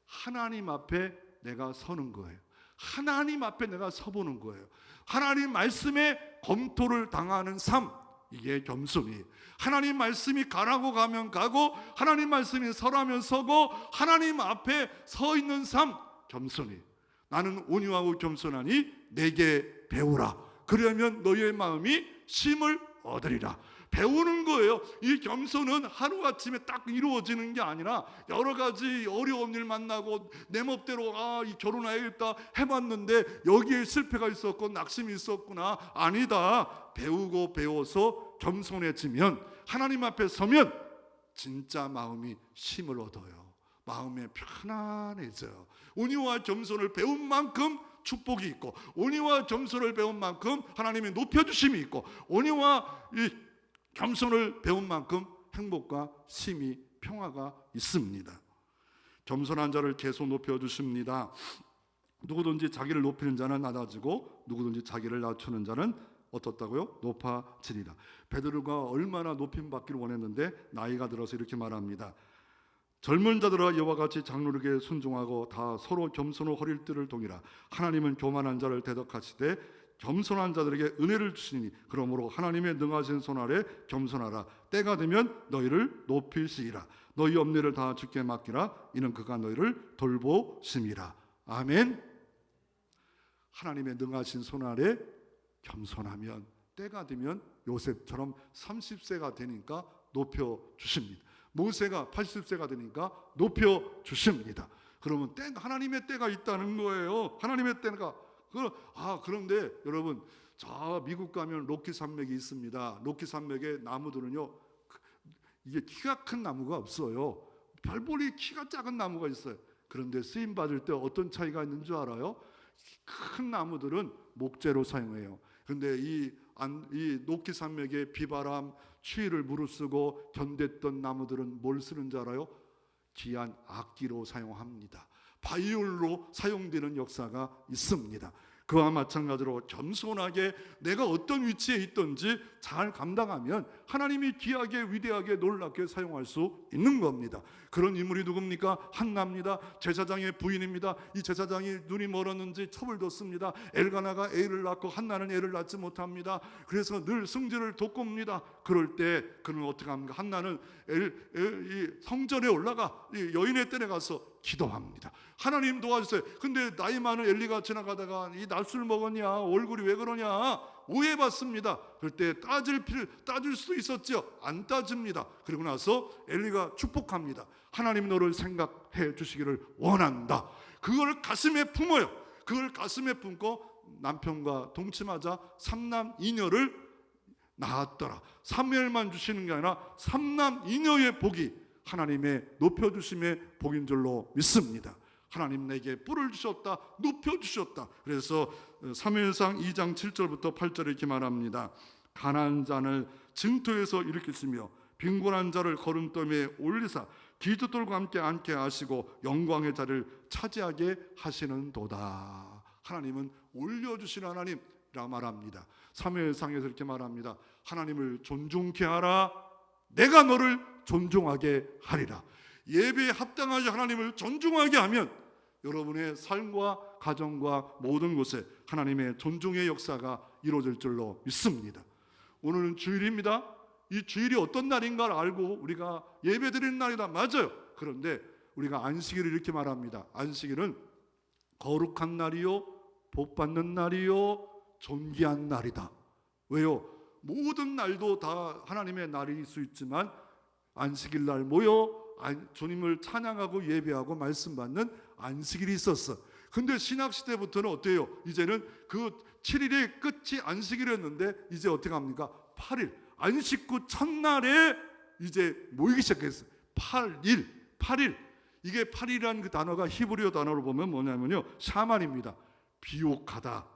하나님 앞에 내가 서는 거예요. 하나님 앞에 내가 서보는 거예요. 하나님 말씀에 검토를 당하는 삶, 이게 겸손이에요. 하나님 말씀이 가라고 가면 가고, 하나님 말씀이 서라면 서고, 하나님 앞에 서 있는 삶, 겸손이에요. 나는 온유하고 겸손하니 내게 배우라. 그러면 너희의 마음이 쉼을 얻으리라. 배우는 거예요. 이 겸손은 하루아침에 딱 이루어지는 게 아니라 여러 가지 어려운 일 만나고 내 멋대로 이 결혼해야겠다 해봤는데 여기에 실패가 있었고 낙심이 있었구나. 아니다. 배우고 배워서 겸손해지면, 하나님 앞에 서면 진짜 마음이 쉼을 얻어요. 마음이 편안해져요. 온유와 겸손을 배운 만큼 축복이 있고, 온유와 겸손을 배운 만큼 하나님의 높여주심이 있고, 온유와 이 겸손을 배운 만큼 행복과 쉼이, 평화가 있습니다. 겸손한 자를 계속 높여주십니다. 누구든지 자기를 높이는 자는 낮아지고 누구든지 자기를 낮추는 자는 어떻다고요? 높아지리라. 베드로가 얼마나 높임받기를 원했는데 나이가 들어서 이렇게 말합니다. 젊은 자들아 이와 같이 장로에게 순종하고 다 서로 겸손으로 허릴 뜰을 동이라. 하나님은 교만한 자를 대적하시되 겸손한 자들에게 은혜를 주시니 그러므로 하나님의 능하신 손 아래 겸손하라. 때가 되면 너희를 높이시리라. 너희 염려를 다 주께 맡기라. 이는 그가 너희를 돌보심이라. 아멘. 하나님의 능하신 손 아래 겸손하면 때가 되면 요셉처럼 30세가 되니까 높여주십니다. 모세가 80세가 되니까 높여주십니다. 그러면 하나님의 때가 있다는 거예요. 하나님의 때가. 그런데 여러분, 저 미국 가면 로키 산맥이 있습니다. 로키 산맥의 나무들은요, 이게 키가 큰 나무가 없어요. 별볼이 키가 작은 나무가 있어요. 그런데 쓰임 받을 때 어떤 차이가 있는 줄 알아요? 큰 나무들은 목재로 사용해요. 그런데 이 노키 산맥의 비바람, 추위를 무릅쓰고 견뎠던 나무들은 뭘 쓰는 줄 알아요? 귀한 악기로 사용합니다. 바이올로 사용되는 역사가 있습니다. 그와 마찬가지로 겸손하게 내가 어떤 위치에 있든지 잘 감당하면 하나님이 귀하게, 위대하게, 놀랍게 사용할 수 있는 겁니다. 그런 인물이 누굽니까? 한나입니다. 제사장의 부인입니다. 이 제사장이 눈이 멀었는지 첩을 뒀습니다. 엘가나가 애를 낳고 한나는 애를 낳지 못합니다. 그래서 늘 승질을 돋굽니다. 그럴 때 그는 어떻게 합니까? 한나는 이 성전에 올라가 여인의 뜰에 가서 기도합니다. 하나님 도와주세요. 근데 나이 많은 엘리가 지나가다가 이 낮술 먹었냐, 얼굴이 왜 그러냐 오해받습니다. 그럴 때 따질 수도 있었죠. 안 따집니다. 그리고 나서 엘리가 축복합니다. 하나님 너를 생각해 주시기를 원한다. 그걸 가슴에 품어요. 그걸 가슴에 품고 남편과 동침하자 3남 2녀를 낳았더라. 사무엘만 주시는 게 아니라 3남 2녀의 복이 하나님의 높여주심의 복인 줄로 믿습니다. 하나님 내게 뿔을 주셨다, 높여주셨다. 그래서 사무엘상 2장 7절부터 8절에 이렇게 말합니다. 가난한 자를 증토에서 일으키시며 빈곤한 자를 거름더미에 올리사 기득들과 함께 앉게 하시고 영광의 자리를 차지하게 하시는도다. 하나님은 올려주시는 하나님이라 말합니다. 사무엘상에서 이렇게 말합니다. 하나님을 존중케 하라. 내가 너를 존중하게 하리라. 예배에 합당하지 하나님을 존중하게 하면 여러분의 삶과 가정과 모든 곳에 하나님의 존중의 역사가 이루어질 줄로 믿습니다. 오늘은 주일입니다. 이 주일이 어떤 날인가를 알고 우리가 예배드리는 날이다. 맞아요. 그런데 우리가 안식일을 이렇게 말합니다. 안식일은 거룩한 날이요, 복받는 날이요, 존귀한 날이다. 왜요? 모든 날도 다 하나님의 날일 수 있지만 안식일 날 모여 주님을 찬양하고 예배하고 말씀 받는 안식일이 있었어. 근데 신학시대부터는 어때요? 이제는 그 7일의 끝이 안식일이었는데 이제 어떻게 합니까? 8일 안식구 첫날에 이제 모이기 시작했어요. 8일. 이게 8일이라는 그 단어가 히브리어 단어로 보면 뭐냐면요, 샤만입니다. 비옥하다,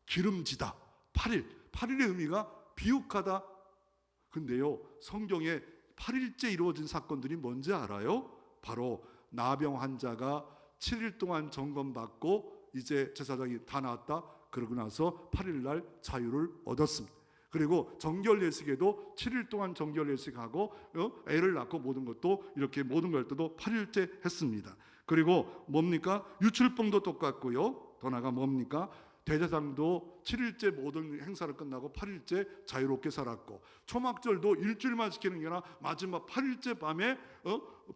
기름지다. 8일의 의미가 비옥하다. 근데요, 성경에 8일째 이루어진 사건들이 뭔지 알아요? 바로 나병 환자가 7일 동안 점검받고 이제 제사장이 다 나았다. 그러고 나서 8일 날 자유를 얻었습니다. 그리고 정결 예식에도 7일 동안 정결 예식하고 애를 낳고 모든 것도 이렇게 모든 걸 때도 8일째 했습니다. 그리고 뭡니까? 유출봉도 똑같고요. 더 나아가 뭡니까? 대제사장도 7일째 모든 행사를 끝나고 8일째 자유롭게 살았고, 초막절도 일주일만 지키는 게 아니라 마지막 8일째 밤에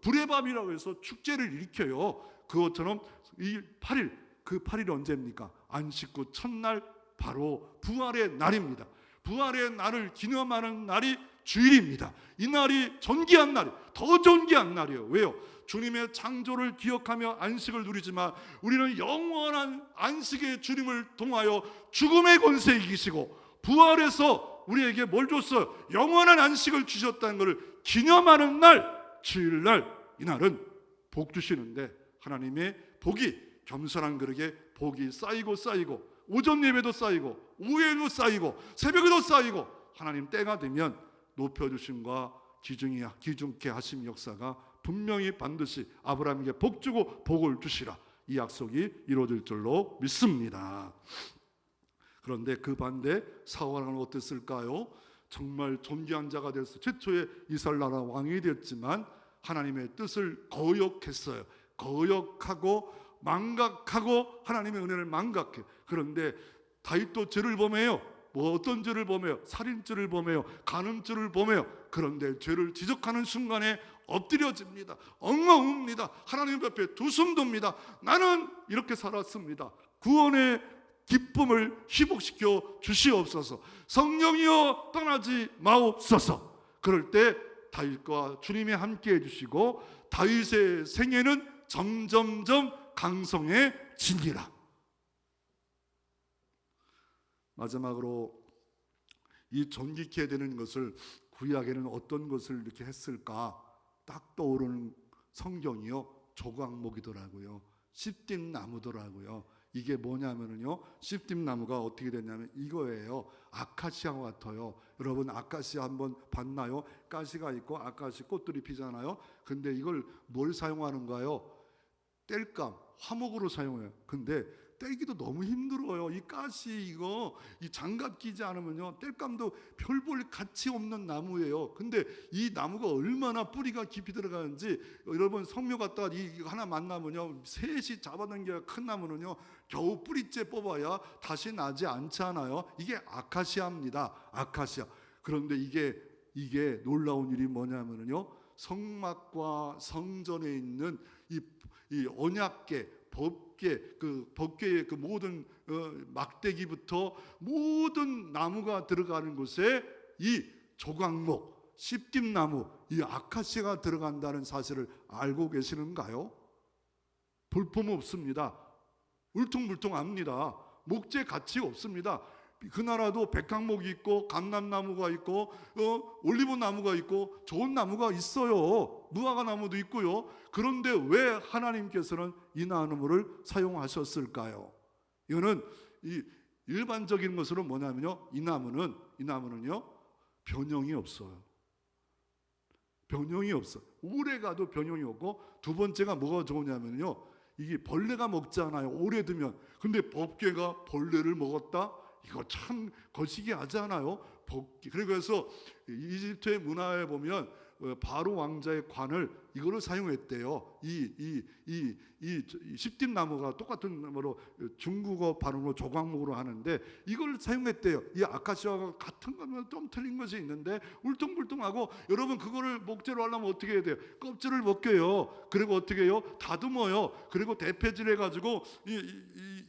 불의 밤이라고 해서 축제를 일으켜요. 그것처럼 이 8일, 그 8일이 언제입니까? 안식구 첫날, 바로 부활의 날입니다. 부활의 날을 기념하는 날이 주일입니다. 이 날이 존귀한 날이 더 존귀한 날이에요. 왜요? 주님의 창조를 기억하며 안식을 누리지만 우리는 영원한 안식의 주님을 통하여 죽음의 권세 이기시고 부활해서 우리에게 뭘 줬어요? 영원한 안식을 주셨다는 것을 기념하는 날, 주일날. 이 날은 복 주시는데 하나님의 복이 겸손한 그에게 복이 쌓이고 오전 예배도 쌓이고 오후에도 쌓이고 새벽에도 쌓이고 하나님 때가 되면 높여주심과 기중케 하심 역사가 분명히 반드시 아브라함에게 복 주고 복을 주시라, 이 약속이 이루어질 줄로 믿습니다. 그런데 그 반대 사울왕은 어땠을까요? 정말 존귀한 자가 됐어. 최초의 이스라엘 나라 왕이 됐지만 하나님의 뜻을 거역했어요. 거역하고 망각하고 하나님의 은혜를 망각해. 그런데 다윗도 죄를 범해요. 어떤 죄를 범해요? 살인죄를 범해요. 간음죄를 범해요. 그런데 죄를 지적하는 순간에 엎드려집니다. 엉엉웁니다. 하나님 앞에 두 손 돕니다. 나는 이렇게 살았습니다. 구원의 기쁨을 회복시켜 주시옵소서. 성령이여 떠나지 마옵소서. 그럴 때 다윗과 주님이 함께 해주시고 다윗의 생애는 점점점 강성해지니라. 마지막으로 이 존귀케 되는 것을 구약에는 어떤 것을 이렇게 했을까 딱 떠오르는 성경이요, 조각목이더라고요. 씨띠나무더라고요. 이게 뭐냐면요, 씨띠나무가 어떻게 됐냐면 이거예요. 아카시아와 같아요. 여러분 아카시아 한번 봤나요? 가시가 있고 아카시 꽃들이 피잖아요. 근데 이걸 뭘 사용하는가요? 땔감, 화목으로 사용해요. 근데 떼기도 너무 힘들어요. 이 가시 이거 이 장갑 끼지 않으면요, 땔감도 별 볼 가치 없는 나무예요. 근데 이 나무가 얼마나 뿌리가 깊이 들어가는지, 여러분 성묘 갔다가 이거 하나 만나면요, 셋이 잡아당겨야 큰 나무는요 겨우 뿌리째 뽑아야 다시 나지 않잖아요. 이게 아카시아입니다. 아카시아. 그런데 이게 놀라운 일이 뭐냐면요, 성막과 성전에 있는 이 언약궤, 법궤의 그 모든 막대기부터 모든 나무가 들어가는 곳에 이 조각목, 씨띠나무, 이 아카시아가 들어간다는 사실을 알고 계시는가요? 볼품 없습니다. 울퉁불퉁합니다. 목재 가치 없습니다. 그 나라도 백향목이 있고 감람나무가 있고 올리브나무가 있고 좋은 나무가 있어요. 무화과 나무도 있고요. 그런데 왜 하나님께서는 이 나무를 사용하셨을까요? 이거는 이 일반적인 것으로 뭐냐면요, 이 나무는요 변형이 없어요. 변형이 없어. 오래 가도 변형이 없고, 두 번째가 뭐가 좋으냐면요, 이게 벌레가 먹잖아요, 오래 두면. 근데 법궤가 벌레를 먹었다? 이거 참 거시기하지 않아요? 그래서 이집트의 문화에 보면 바로 왕자의 관을 이거를 사용했대요. 이 십뒷나무가 똑같은 나무로 중국어 발음으로 조각목으로 하는데 이걸 사용했대요. 이 아카시아가 같은 거면 좀 틀린 것이 있는데 울퉁불퉁하고, 여러분 그거를 목재로 하려면 어떻게 해야 돼요? 껍질을 벗겨요. 그리고 어떻게 해요? 다듬어요. 그리고 대패질 해가지고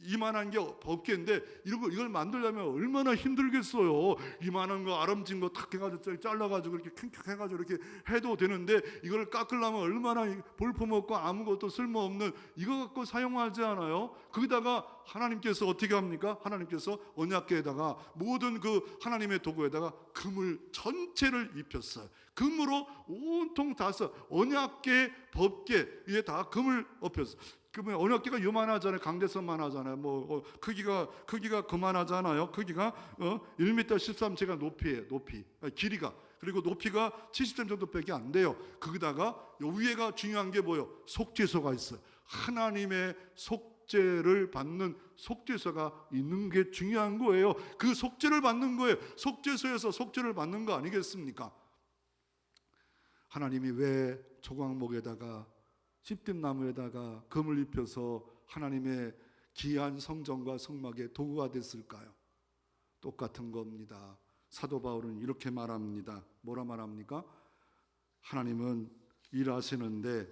이만한 게 법궤인데 이걸 만들려면 얼마나 힘들겠어요. 이만한 거 아름진 거 탁 해가지고 잘라가지고 이렇게 캥캥 해가지고 이렇게 해도 되는데, 이걸 깎으려면 얼마나 볼품없고 아무것도 쓸모없는 이거 갖고 사용하지 않아요? 거기다가 하나님께서 어떻게 합니까? 하나님께서 언약궤에다가 모든 그 하나님의 도구에다가 금을 전체를 입혔어요. 금으로 온통 다 써. 언약궤, 법궤 이게 다 금을 엎였어요. 그러면 언약궤가 요만하잖아요. 강대선만 하잖아요. 크기가 그만하잖아요. 크기가 1m 13cm가 높이 길이가, 그리고 높이가 70cm 정도밖에 안 돼요. 거기다가 위에가 중요한 게 뭐예요? 속죄소가 있어요. 하나님의 속죄를 받는 속죄소가 있는 게 중요한 거예요. 그 속죄를 받는 거예요. 속죄소에서 속죄를 받는 거 아니겠습니까? 하나님이 왜 조각목에다가 십뒷나무에다가 금을 입혀서 하나님의 귀한 성전과 성막의 도구가 됐을까요? 똑같은 겁니다. 사도 바울은 이렇게 말합니다. 뭐라 말합니까? 하나님은 일하시는데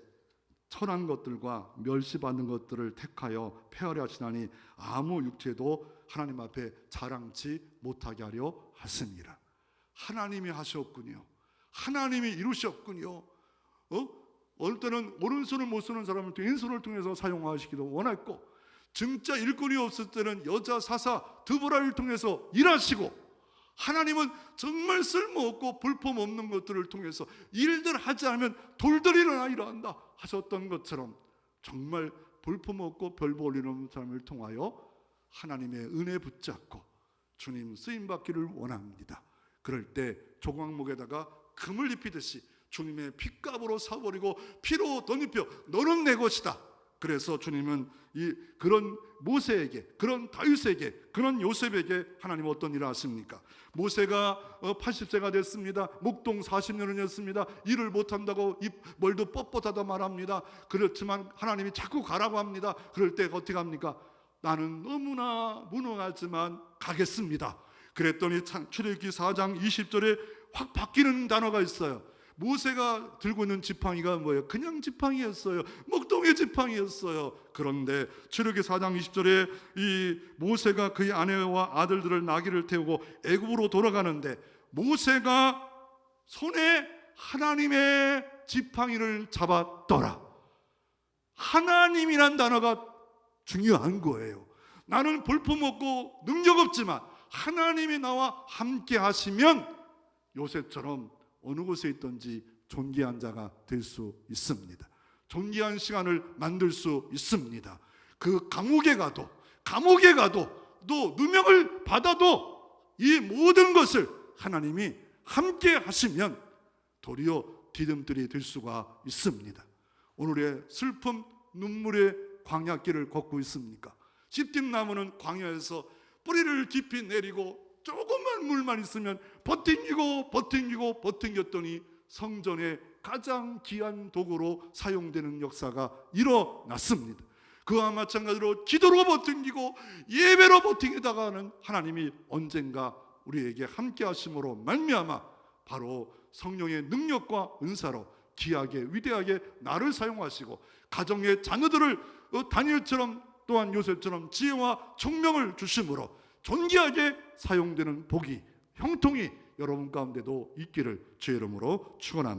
천한 것들과 멸시받는 것들을 택하여 폐하려 하시나니 아무 육체도 하나님 앞에 자랑치 못하게 하려 하십니다. 하나님이 하셨군요. 하나님이 이루셨군요. 어느 때는 오른손을 못 쓰는 사람을 왼손을 통해서 사용하시기도 원했고, 진짜 일꾼이 없을 때는 여자 사사 드보라를 통해서 일하시고, 하나님은 정말 쓸모없고 볼품없는 것들을 통해서 일들 하지 않으면 돌들이 일어난다 하셨던 것처럼 정말 볼품없고 별보 올리는 사람을 통하여 하나님의 은혜 붙잡고 주님 쓰임받기를 원합니다. 그럴 때 조각목에다가 금을 입히듯이 주님의 핏값으로 사버리고 피로 덧입혀 너는 내 것이다. 그래서 주님은 그런 모세에게, 그런 다윗에게, 그런 요셉에게 하나님은 어떤 일을 하십니까? 모세가 80세가 됐습니다. 목동 40년을 했습니다. 일을 못한다고 머리도 뻣뻣하다 말합니다. 그렇지만 하나님이 자꾸 가라고 합니다. 그럴 때 어떻게 합니까? 나는 너무나 무능하지만 가겠습니다. 그랬더니 출애굽기 4장 20절에 확 바뀌는 단어가 있어요. 모세가 들고 있는 지팡이가 뭐예요? 그냥 지팡이였어요. 목동의 지팡이였어요. 그런데 출애굽기 4장 20절에 이 모세가 그의 아내와 아들들을 나귀를 태우고 애굽으로 돌아가는데 모세가 손에 하나님의 지팡이를 잡았더라. 하나님이란 단어가 중요한 거예요. 나는 볼품없고 능력 없지만 하나님이 나와 함께 하시면 요셉처럼 어느 곳에 있든지 존귀한 자가 될 수 있습니다. 존귀한 시간을 만들 수 있습니다. 그 감옥에 가도 또 누명을 받아도 이 모든 것을 하나님이 함께 하시면 도리어 디딤돌이 될 수가 있습니다. 오늘의 슬픔, 눈물의 광야길을 걷고 있습니까? 시딤나무는 광야에서 뿌리를 깊이 내리고 조금만 물만 있으면 버팅겼더니 성전의 가장 귀한 도구로 사용되는 역사가 일어났습니다. 그와 마찬가지로 기도로 버팅기고 예배로 버팅기다가는 하나님이 언젠가 우리에게 함께 하심으로 말미암아 바로 성령의 능력과 은사로 귀하게 위대하게 나를 사용하시고 가정의 자녀들을 다니엘처럼 또한 요셉처럼 지혜와 총명을 주심으로 존귀하게 사용되는 복이 형통이 여러분 가운데도 있기를 주의 이름으로 축원합니다.